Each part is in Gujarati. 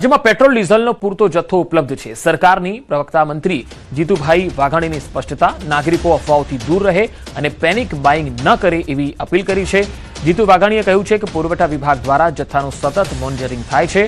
જેમાં પેટ્રોલ ડીઝલનો પૂરતો જથ્થો ઉપલબ્ધ છે। સરકારની પ્રવક્તા મંત્રી જીતુભાઈ વાઘાણીની સ્પષ્ટતા, નાગરિકો અફવાઓથી દૂર રહે અને પેનિક બાઇંગ ન કરે એવી અપીલ કરી છે। જીતુ વાઘાણીએ કહ્યું છે કે પુરવઠા વિભાગ દ્વારા જથ્થાનું સતત મોનિટરિંગ થાય છે।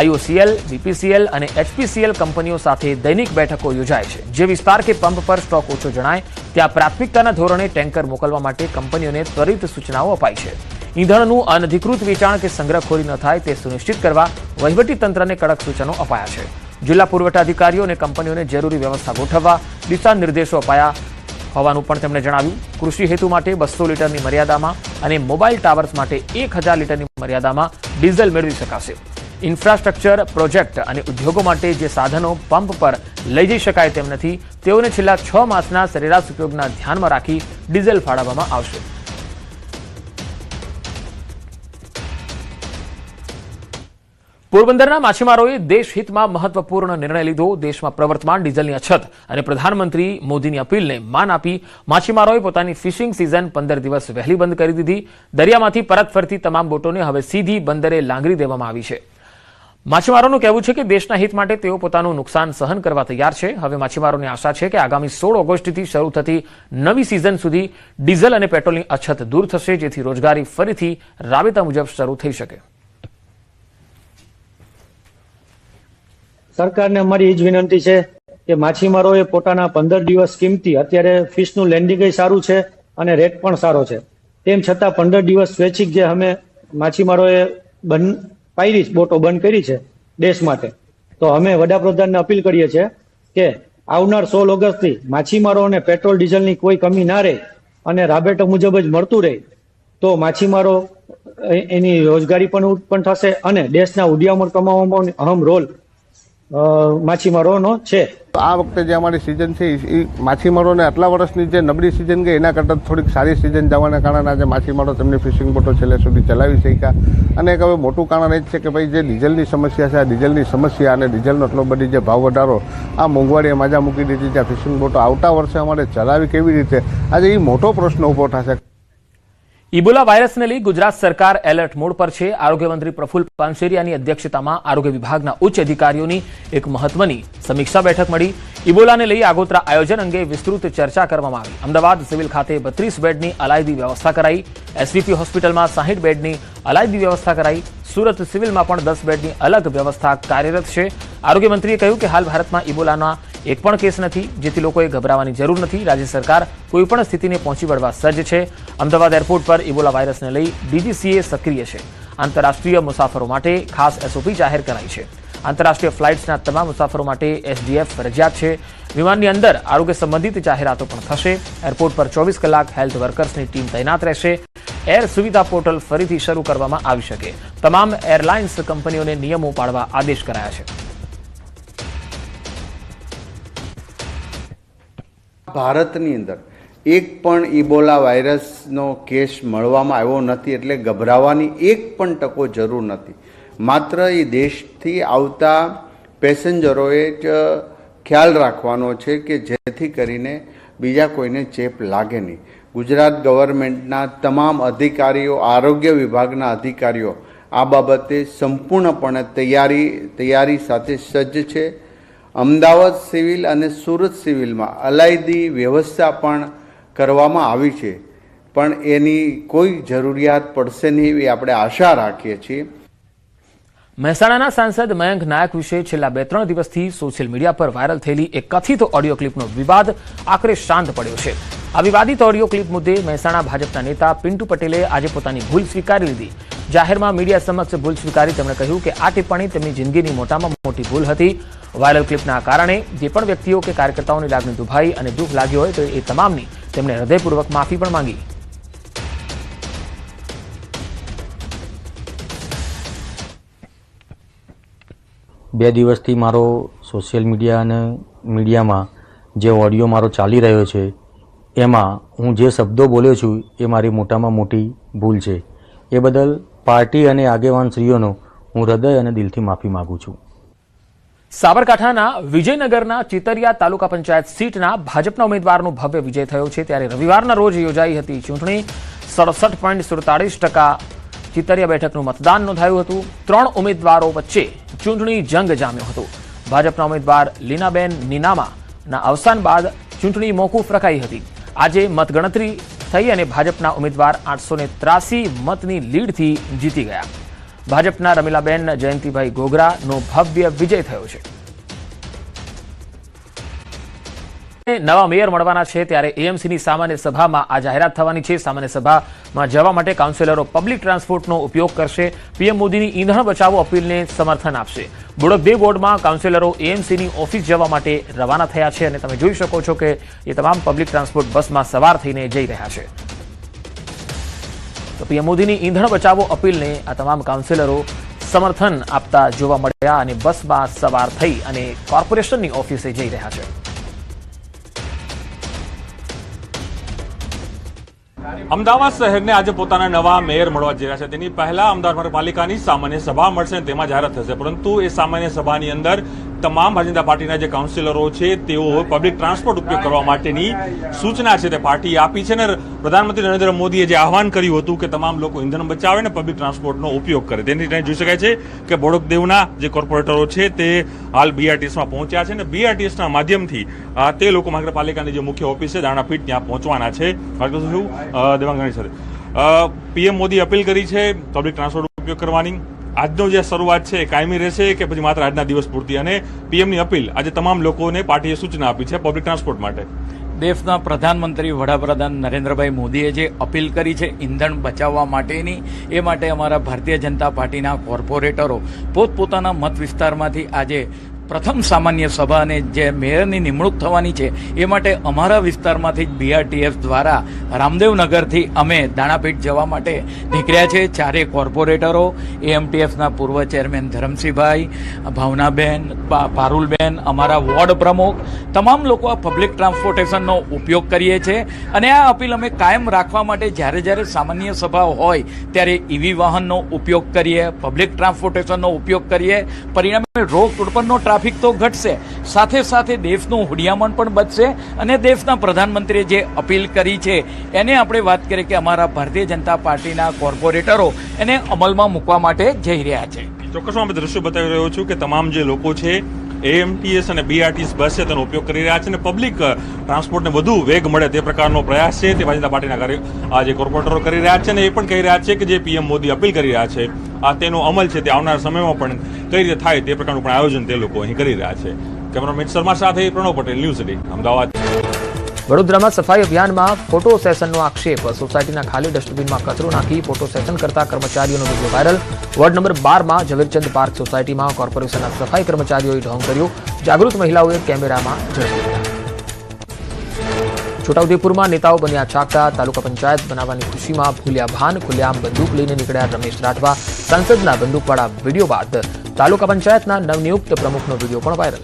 IOCL, BPCL અને HPCL કંપનીઓ સાથે દૈનિક બેઠકો યોજાય છે। જે વિસ્તાર કે પંપ પર સ્ટોક ઓછો જણાય ત્યાં પ્રાથમિકતાના ધોરણે ટેન્કર મોકલવા માટે કંપનીઓને ત્વરિત સૂચનાઓ અપાઈ છે। ઈંધણનું અનધિકૃત વેચાણ કે સંગ્રહખોરી ન થાય તે સુનિશ્ચિત કરવા વહીવટી તંત્રને કડક સૂચનો અપાયા છે। જિલ્લા પુરવઠા અધિકારીઓ અને કંપનીઓને જરૂરી વ્યવસ્થા ગોઠવવા દિશા નિર્દેશો અપાયા હોવાનું પણ તેમણે જણાવ્યું। કૃષિ હેતુ માટે 200 લીટરની મર્યાદામાં અને મોબાઈલ ટાવર્સ માટે 1000 લીટરની મર્યાદામાં ડીઝલ મેળવી શકાશે। ઇન્ફ્રાસ્ટ્રક્ચર પ્રોજેક્ટ અને ઉદ્યોગો માટે જે સાધનો પંપ પર લઈ જઈ શકાય તેમ નથી તેઓને છેલ્લા 6 માસના સરેરાશ ઉપયોગના ધ્યાનમાં રાખી ડીઝલ ફાળવવામાં આવશે। પોરબંદરના માછીમારોએ દેશહિતમાં મહત્વપૂર્ણ નિર્ણય લીધો। દેશમાં પ્રવર્તમાન ડીઝલની અછત અને પ્રધાનમંત્રી મોદીની અપીલને માન આપી માછીમારોએ પોતાની ફિશિંગ સિઝન 15 દિવસ વહેલી બંધ કરી દીધી। દરિયામાંથી પરત ફરતી તમામ બોટોને હવે સીધી બંદરે લાંગરી દેવામાં આવી છે। માછીમારોનું કહેવું છે કે દેશના હિત માટે તેઓ પોતાનું નુકસાન સહન કરવા તૈયાર છે। હવે માછીમારોને આશા છે કે આગામી 16 ઓગસ્ટથી શરૂ થતી નવી સિઝન સુધી ડીઝલ અને પેટ્રોલની અછત દૂર થશે, જેથી રોજગારી ફરીથી રાબેતા મુજબ શરૂ થઈ શકે। સરકારને અમારી એ જ વિનંતી છે કે માછીમારોએ પોતાના 15 દિવસ કિંમતી, અત્યારે ફિશનું લેન્ડિંગ સારું છે અને રેટ પણ સારો છે, તેમ છતાં 15 દિવસ સ્વૈચ્છિક જે અમે માછીમારોએ બોટો બંધ કરી છે દેશ માટે, તો અમે વડાપ્રધાનને અપીલ કરીએ છીએ કે આવનાર 16 ઓગસ્ટથી માછીમારોને પેટ્રોલ ડીઝલની કોઈ કમી ના રહે અને રાબેતા મુજબ જ મળતું રહે, તો માછીમારો એની રોજગારી પણ ઉત્પન્ન થશે અને દેશના ઉદ્યામો કમાવામાં અહમ રોલ માછીમારોનો છે। આ વખતે જે અમારી સિઝન છે એ માછીમારોને આટલા વર્ષની જે નબળી સિઝન ગઈ એના કરતાં થોડીક સારી સિઝન જવાના કારણે આજે માછીમારો તેમની ફિશિંગ બોટો છેલ્લે સુધી ચલાવી શક્યા। અને એક હવે મોટું કારણ એ જ છે કે ભાઈ જે ડીઝલની સમસ્યા છે, આ ડીઝલની સમસ્યા અને ડીઝલનો એટલો બધી જે ભાવ વધારો, આ મોંઘવારીએ માજા મૂકી દીધી છે। ફિશિંગ બોટો આવતા વર્ષે અમારે ચલાવી કેવી રીતે, આજે એ મોટો પ્રશ્ન ઊભો થશે। ઇબોલા વાયરસને લઈ ગુજરાત સરકાર એલર્ટ મોડ પર છે। આરોગ્ય મંત્રી પ્રફુલ્લ પાનસેરિયાની અધ્યક્ષતામાં આરોગ્ય વિભાગના ઉચ્ચ અધિકારીઓની એક મહત્વની સમીક્ષા બેઠક મળી। ઇબોલાને લઈ આગોતરા આયોજન અંગે વિસ્તૃત ચર્ચા કરવામાં આવી। અમદાવાદ સિવિલ ખાતે 32 બેડની અલાયદી વ્યવસ્થા કરાઈ। એસવીપી હોસ્પિટલમાં 60 બેડની અલાયદી વ્યવસ્થા કરાઈ। સુરત સિવિલમાં પણ 10 બેડની અલગ વ્યવસ્થા કાર્યરત છે। આરોગ્ય મંત્રીએ કહ્યું કે હાલ ભારતમાં ઇબોલાના એક પણ કેસ નથી, જેથી લોકોએ ગભરાવાની જરૂર નથી। રાજ્ય સરકાર કોઈપણ સ્થિતિને પહોંચી વળવા સજ્જ છે। અમદાવાદ એરપોર્ટ પર ઇબોલા વાયરસને લઈ ડીજીસીએ સક્રિય છે। આંતરરાષ્ટ્રીય મુસાફરો માટે ખાસ એસઓપી જાહેર કરાઈ છે। આંતરરાષ્ટ્રીય ફ્લાઇટ્સના તમામ મુસાફરો માટે SDF ફરજિયાત છે। વિમાનની અંદર આરોગ્ય સંબંધિત જાહેરાતો પણ થશે। એરપોર્ટ પર 24 કલાક હેલ્થ વર્કર્સની ટીમ તૈનાત રહેશે। એર સુવિધા પોર્ટલ ફરીથી શરૂ કરવામાં આવી શકે। તમામ એરલાઇન્સ કંપનીઓને નિયમો પાળવા આદેશ કરાયા છે। ભારતની અંદર એક પણ ઇબોલા વાયરસનો કેસ મળવામાં આવ્યો નથી, એટલે ગભરાવાની એક પણ ટકો જરૂર નથી। માત્ર એ દેશથી આવતા પેસેન્જરોએ જ ખ્યાલ રાખવાનો છે કે જેથી કરીને બીજા કોઈને ચેપ લાગે નહીં। ગુજરાત ગવર્મેન્ટના તમામ અધિકારીઓ, આરોગ્ય વિભાગના અધિકારીઓ આ બાબતે સંપૂર્ણપણે તૈયારી સાથે સજ્જ છે। અમદાવાદ સિવિલ અને સુરત સિવિલમાં અલાયદી વ્યવસ્થા પણ કરવામાં આવી છે, પણ એની કોઈ જરૂરિયાત પડશે નહીં એવી આપણે આશા રાખીએ છીએ। મહેસાણાના સાંસદ મયંક નાયક વિશે છેલ્લા 2-3 દિવસથી સોશિયલ મીડિયા પર વાયરલ થયેલી એક કથિત ઓડિયો ક્લિપનો વિવાદ આખરે શાંત પડ્યો છે। આ વિવાદિત ઓડિયો ક્લિપ મુદ્દે મહેસાણા ભાજપના નેતા પિન્ટુ પટેલે આજે પોતાની ભૂલ સ્વીકારી લીધી। જાહેરમાં મીડિયા સમક્ષ ભૂલ સ્વીકારી તેમણે કહ્યું કે આ ટિપ્પણી તેમની જિંદગીની મોટામાં મોટી ભૂલ હતી। વાયરલ ક્લિપના કારણે જે પણ વ્યક્તિઓ કે કાર્યકર્તાઓની લાગણી દુભાઈ અને દુઃખ લાગ્યું હોય તો એ તમામની તેમણે હૃદયપૂર્વક માફી પણ માંગી। 2 દિવસથી મારો સોશિયલ મીડિયા અને મીડિયામાં જે ઓડિયો મારો ચાલી રહ્યો છે એમાં હું જે શબ્દો બોલ્યો છું એ મારી મોટામાં મોટી ભૂલ છે। એ બદલ પાર્ટી અને આગેવાનશ્રીઓનો હું હૃદય અને દિલથી માફી માંગુ છું। સાબરકાંઠાના વિજયનગરના ચિતરિયા તાલુકા પંચાયત સીટના ભાજપના ઉમેદવારનો ભવ્ય વિજય થયો છે। ત્યારે રવિવારના રોજ યોજાઈ હતી ચૂંટણી। 67.47% ચિતરિયા બેઠકનું મતદાન નોંધાયું હતું. 3 ઉમેદવારો વચ્ચે ચૂંટણી જંગ જામ્યો હતો. ભાજપના ઉમેદવાર લીનાબેન નીનામાના અવસાન બાદ ચૂંટણી મોકૂફ રખાઈ હતી. આજે મતગણતરી થઈ અને ભાજપના ઉમેદવાર 883 મતની લીડથી જીતી ગયા. ભાજપના રમીલાબેન જયંતિભાઈ ગોગરાનો ભવ્ય વિજય થયો છે. નવા મેયર મળવાના છે ત્યારે એએમસીની સામાન્ય સભામાં આ જાહેરાત થવાની છે. સામાન્ય સભામાં જવા માટે કાઉન્સિલરો પબ્લિક ટ્રાન્સપોર્ટનો ઉપયોગ કરશે. પીએમ મોદીની ઈંધણ બચાવો અપીલને સમર્થન આપશે. બોડકદેવ વોર્ડમાં કાઉન્સિલરો એએમસીની ઓફિસ જવા માટે રવાના થયા છે અને તમે જોઈ શકો છો કે એ તમામ પબ્લિક ટ્રાન્સપોર્ટ બસમાં સવાર થઈને જઈ રહ્યા છે. તો પીએમ મોદીની ઈંધણ બચાવો અપીલને આ તમામ કાઉન્સિલરો સમર્થન આપતા જોવા મળ્યા અને બસમાં સવાર થઈ અને કોર્પોરેશનની ઓફિસે જઈ રહ્યા છે. અમદાવાદ શહેરને આજે પોતાના નવા મેયર મળવા જઈ રહ્યા છે. તેની પહેલા અમદાવાદ મહાનગરપાલિકાની સામાન્ય સભા મળશે અને તેમાં જાહેરાત થશે. પરંતુ એ સામાન્ય સભાની અંદર તમામ ભારતીય જનતા પાર્ટીના જે કાઉન્સિલરો છે તેઓ પબ્લિક ટ્રાન્સપોર્ટ ઉપયોગ કરવા માટેની સૂચના છે તે પાર્ટીએ આપી છે. અને પ્રધાનમંત્રી નરેન્દ્ર મોદીએ જે આહવાન કર્યું હતું કે તમામ લોકો ઇંધણ બચાવે અને પબ્લિક ટ્રાન્સપોર્ટનો ઉપયોગ કરે, તેની જોઈ શકાય છે કે બોડકદેવના જે કોર્પોરેટરો છે તે હાલ બીઆરટીએસમાં પહોંચ્યા છે અને બીઆરટીએસના માધ્યમથી તે લોકો મહાનગરપાલિકાની જે મુખ્ય ઓફિસ છે દાણાપીઠ ત્યાં પહોંચવાના છે. દેવાંગણી સાથે પીએમ મોદી અપીલ કરી છે પબ્લિક ટ્રાન્સપોર્ટ ઉપયોગ કરવાની. આજનો જે શરૂઆત છે કાયમી રહેશે કે પછી માત્ર આજના દિવસ પૂરતી? અને પીએમની અપીલ આજે તમામ લોકોને પાર્ટીએ સૂચના આપી છે પબ્લિક ટ્રાન્સપોર્ટ માટે. દેશના પ્રધાનમંત્રી વડાપ્રધાન નરેન્દ્રભાઈ મોદીએ જે અપીલ કરી છે ઈંધણ બચાવવા માટેની, એ માટે અમારા ભારતીય જનતા પાર્ટીના કોર્પોરેટરો પોતપોતાના મત વિસ્તારમાંથી આજે પ્રથમ સામાન્ય સભા અને જે મેયરની નિમણૂક થવાની છે એ માટે અમારા વિસ્તારમાંથી જ બીઆરટીએસ દ્વારા રામદેવનગરથી અમે દાણાપીઠ જવા માટે નીકળ્યા છે. ચારેય કોર્પોરેટરો, એએમટીએફના પૂર્વ ચેરમેન ધરમસિંહભાઈ, ભાવનાબેન, પારુલબેન, અમારા વોર્ડ પ્રમુખ, તમામ લોકો આ પબ્લિક ટ્રાન્સપોર્ટેશનનો ઉપયોગ કરીએ છીએ. અને આ અપીલ અમે કાયમ રાખવા માટે જ્યારે જ્યારે સામાન્ય સભા હોય ત્યારે ઈવી વાહનનો ઉપયોગ કરીએ, પબ્લિક ટ્રાન્સપોર્ટેશનનો ઉપયોગ કરીએ. પરિણામે રોડ પરનો ટ્રાફિક તો ઘટશે, સાથે સાથે દેશનું હુડિયામણ પણ બચશે. અને દેશના પ્રધાનમંત્રીએ જે અપીલ કરી છે એને આપણે વાત કરીએ કે અમારા ભારતીય જનતા પાર્ટીના કોર્પોરેટરો એને અમલમાં મૂકવા માટે જઈ રહ્યા છે. ચોક્કસ હું દ્રશ્યો બતાવી રહ્યો છું કે તમામ જે લોકો છે એએમટીએસ અને બીઆરટીએસ બસ છે તેનો ઉપયોગ કરી રહ્યા છે અને પબ્લિક ટ્રાન્સપોર્ટને વધુ વેગ મળે તે પ્રકારનો પ્રયાસ છે તે ભારતીય જનતા પાર્ટીના જે કોર્પોરેટરો કરી રહ્યા છે. અને એ પણ કહી રહ્યા છે કે જે પીએમ મોદી અપીલ કરી રહ્યા છે તેનો અમલ છે તે આવનાર સમયમાં પણ કઈ રીતે થાય તે પ્રકારનું પણ આયોજન તે લોકો અહીં કરી રહ્યા છે. કેમેરામેન શર્મા સાથે પ્રણવ પટેલ, ન્યૂઝ સિટી, અમદાવાદ. વડોદરામાં સફાઈ અભિયાનમાં ફોટો સેશનનો આક્ષેપ. સોસાયટીના ખાલી ડસ્ટબિનમાં કચરો નાખી ફોટો સેશન કરતા કર્મચારીઓનો વિડીયો વાયરલ. વોર્ડ નંબર 12માં ઝવેરચંદ પાર્ક સોસાયટીમાં કોર્પોરેશનના સફાઈ કર્મચારીઓએ ઢોંગ કર્યું. જાગૃત મહિલાઓએ કેમેરામાં ઝડપી લીધા. છોટાઉદેપુરમાં નેતાઓ બન્યા ચાકતા. તાલુકા પંચાયત બનાવવાની ખુશીમાં ભૂલ્યા ભાન. ખુલ્લેઆમ બંદૂક લઈને નીકળ્યા રમેશ રાઠવા. સાંસદના બંદૂકવાળા વિડીયો બાદ તાલુકા પંચાયતના નવનિયુક્ત પ્રમુખનો વિડીયો પણ વાયરલ.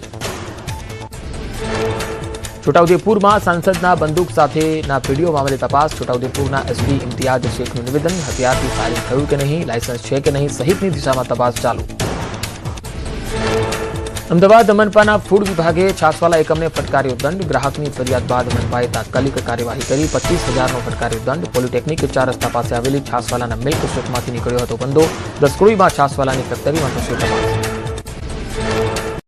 છોટાઉદેપુરમાં સાંસદના બંદૂક સાથેના વિડીયો મામલે તપાસ. છોટાઉદેપુરના એસપી ઇમ્તિયાઝ શેખનું નિવેદન. હથિયારથી ફાયરિંગ થયું કે નહીં, લાયસન્સ છે કે નહીં સહિતની દિશામાં તપાસ ચાલુ. અમદાવાદ મનપાના ફૂડ વિભાગે છાસવાલા એકમને ફટકાર્યો દંડ. ગ્રાહકની ફરિયાદ બાદ મનપાએ તાત્કાલિક કાર્યવાહી કરી. 25,000નો ફટકાર્યો દંડ. પોલિટેકનિક 4 રસ્તા પાસે આવેલી છાસવાલાના મિલ્ક શોપમાંથી નીકળ્યો હતો બંદો. દસક્રોઈમાં છાસવાલાની ફેક્ટરીમાં થશે તપાસ.